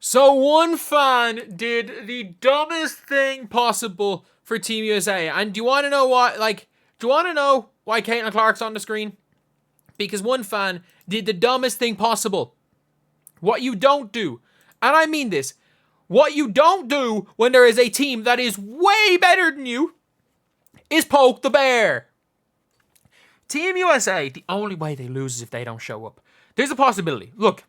So one fan did the dumbest thing possible for Team USA. And do you want to know why? Do you want to know why Caitlin Clark's on the screen? Because one fan did the dumbest thing possible. What you don't do, and I mean this, what you don't do when there is a team that is way better than you is poke the bear. Team USA, the only way they lose is if they don't show up. There's a possibility. Look,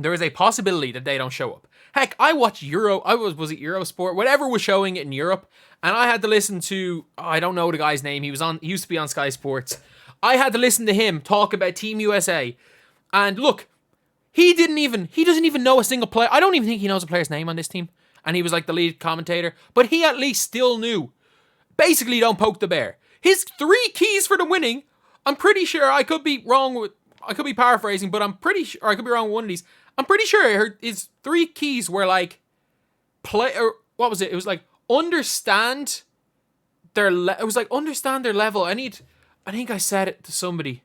there is a possibility that they don't show up. Heck, I watched was it Eurosport? Whatever was showing it in Europe, and I had to listen to, I don't know the guy's name, he used to be on Sky Sports. I had to listen to him talk about Team USA. And look, he doesn't even know a single player. I don't even think he knows a player's name on this team. And he was like the lead commentator. But he at least still knew. Basically, don't poke the bear. His 3 keys for the winning, I'm pretty sure, I could be paraphrasing, but I'm pretty sure, or I could be wrong with one of these. I'm pretty sure his 3 keys were like, what was it? It was like, understand their level. I think I said it to somebody.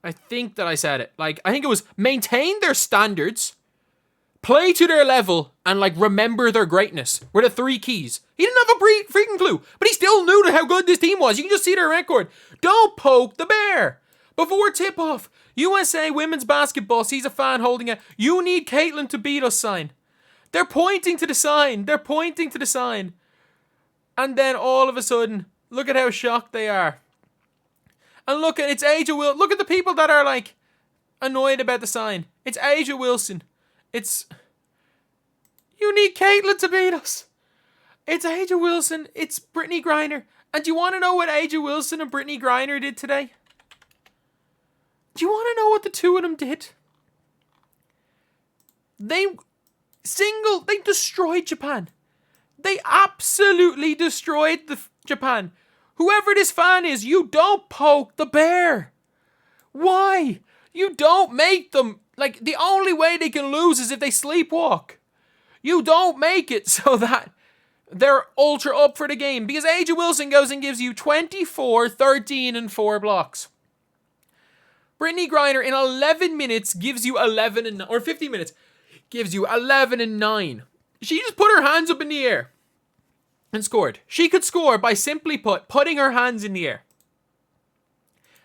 I think that I said it. I think it was maintain their standards, play to their level, and remember their greatness were the 3 keys. He didn't have a freaking clue, but he still knew how good this team was. You can just see their record. Don't poke the bear. Before tip-off, USA women's basketball sees a fan holding a "You need Caitlin to beat us" sign. They're pointing to the sign. And then all of a sudden, look at how shocked they are. And look at, it's Asia Wilson. Look at the people that are annoyed about the sign. It's Asia Wilson. It's, "You need Caitlin to beat us." It's Asia Wilson. It's Brittany Griner. And do you want to know what Asia Wilson and Brittany Griner did today? Do you want to know what the two of them did? They destroyed Japan. They absolutely destroyed Japan. Whoever this fan is, you don't poke the bear. Why? You don't make them, the only way they can lose is if they sleepwalk. You don't make it so that they're ultra up for the game, because Asia Wilson goes and gives you 24, 13, and 4 blocks. Brittany Griner in 11 minutes gives you 15 minutes, gives you 11 and 9. She just put her hands up in the air and scored. She could score by simply putting her hands in the air.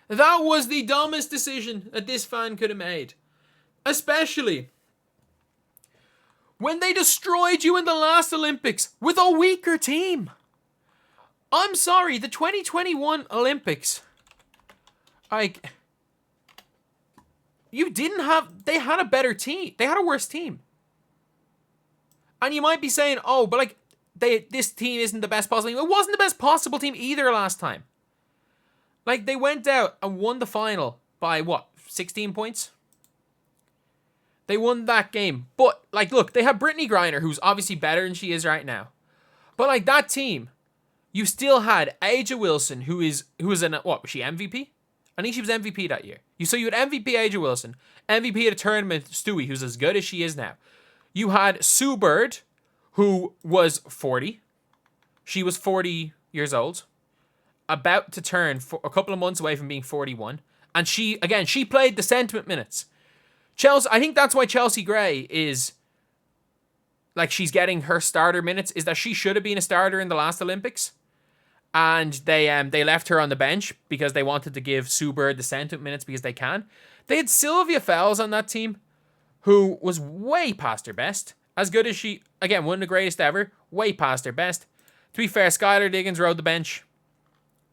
That was the dumbest decision that this fan could have made. Especially when they destroyed you in the last Olympics with a weaker team. I'm sorry, the 2021 Olympics, they had a better team. They had a worse team. And you might be saying, oh, but this team isn't the best possible team. It wasn't the best possible team either last time. They went out and won the final by 16 points? They won that game. But, look, they have Brittany Griner, who's obviously better than she is right now. But, that team, you still had Asia Wilson, who was was she MVP? I think she was MVP that year. So you had MVP Asia Wilson, MVP of the tournament Stewie, who's as good as she is now. You had Sue Bird, who was 40. She was 40 years old, about to turn a couple of months away from being 41. And she played the sentiment minutes. Chelsea, I think that's why Chelsea Gray is, she's getting her starter minutes, is that she should have been a starter in the last Olympics. And they left her on the bench because they wanted to give Sue Bird the sentiment minutes because they can. They had Sylvia Fowles on that team, who was way past her best. As good as she, again, one of the greatest ever, way past her best. To be fair, Skylar Diggins rode the bench.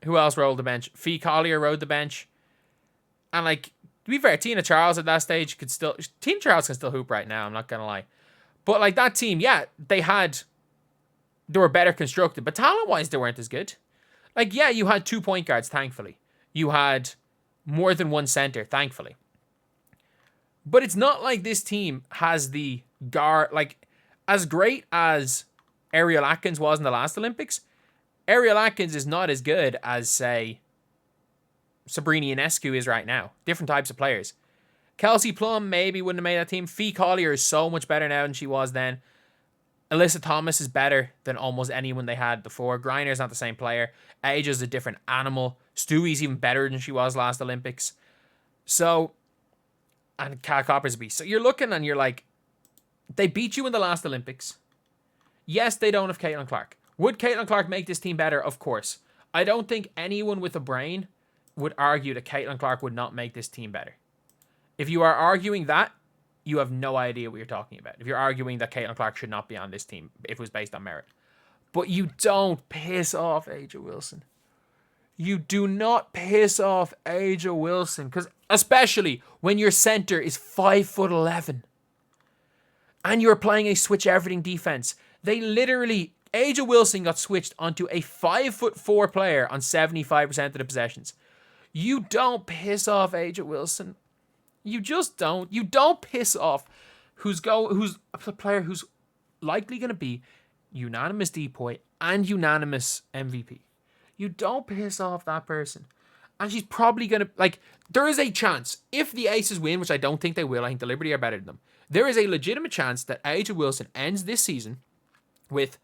Who else rode the bench? Fee Collier rode the bench. And, to be fair, Tina Charles at that stage Tina Charles can still hoop right now, I'm not going to lie. But, that team, yeah, they were better constructed. But talent-wise, they weren't as good. You had 2 point guards, thankfully. You had more than one center, thankfully. But it's not like this team has the guard, as great as Ariel Atkins was in the last Olympics, Ariel Atkins is not as good as, say, Sabrina Ionescu is right now. Different types of players. Kelsey Plum maybe wouldn't have made that team. Fee Collier is so much better now than she was then. Alyssa Thomas is better than almost anyone they had before. Griner's not the same player. Asia's a different animal. Stewie's even better than she was last Olympics. So, and Kat Coppersby. So you're looking and you're like, They beat you in the last Olympics. Yes, they don't have Caitlin Clark. Would Caitlin Clark make this team better? Of course. I don't think anyone with a brain would argue that Caitlin Clark would not make this team better. If you are arguing that, you have no idea what you're talking about. If you're arguing that Caitlin Clark should not be on this team if it was based on merit. But you don't piss off A'ja Wilson. You do not piss off A'ja Wilson. Because especially when your center is 5'11". And you're playing a switch everything defense. They literally... A'ja Wilson got switched onto a 5'4" player on 75% of the possessions. You don't piss off A'ja Wilson. You just don't. You don't piss off who's a player who's likely going to be unanimous DPOY and unanimous MVP. You don't piss off that person. And she's probably going to... Like, there is a chance, if the Aces win, which I don't think they will, I think the Liberty are better than them, there is a legitimate chance that A'ja Wilson ends this season with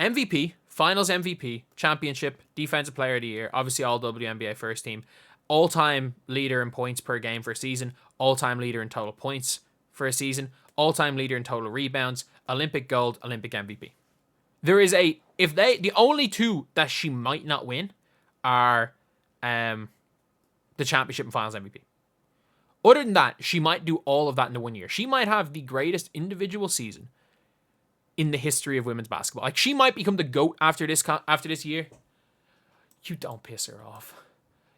MVP, Finals MVP, Championship, Defensive Player of the Year, obviously all WNBA first team, all-time leader in points per game for a season, all-time leader in total points for a season, all-time leader in total rebounds, Olympic gold, Olympic MVP. There is the only two that she might not win are the championship and finals MVP. Other than that, she might do all of that in the 1 year. She might have the greatest individual season in the history of women's basketball. Like, she might become the GOAT after this year. You don't piss her off.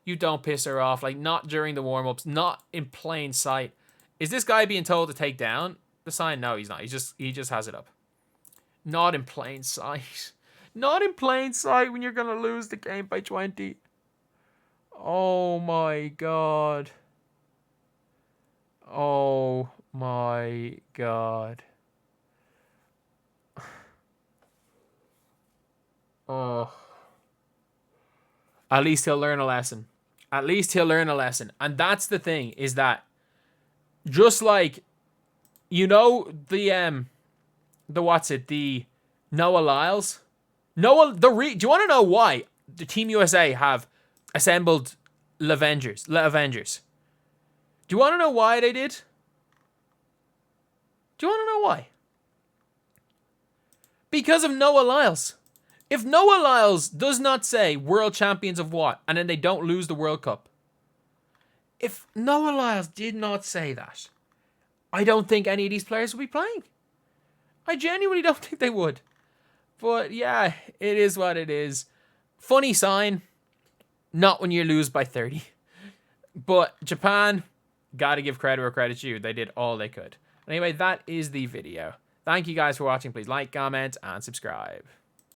You don't piss her off. Like, not during the warm-ups, not in plain sight. Is this guy being told to take down the sign? No, he's not. He just has it up. Not in plain sight. Not in plain sight when you're going to lose the game by 20. Oh my God. Oh my God. Oh. At least he'll learn a lesson. At least he'll learn a lesson. And that's the thing, is that just like, you know, the Noah Lyles? Do you want to know why the Team USA have assembled Le Avengers? Do you want to know why they did? Do you want to know why? Because of Noah Lyles. If Noah Lyles does not say world champions of what, and then they don't lose the World Cup. If Noah Lyles did not say that, I don't think any of these players would be playing. I genuinely don't think they would. But yeah, it is what it is. Funny sign. Not when you lose by 30. But Japan, gotta give credit where credit's due. They did all they could. Anyway, that is the video. Thank you guys for watching. Please like, comment, and subscribe.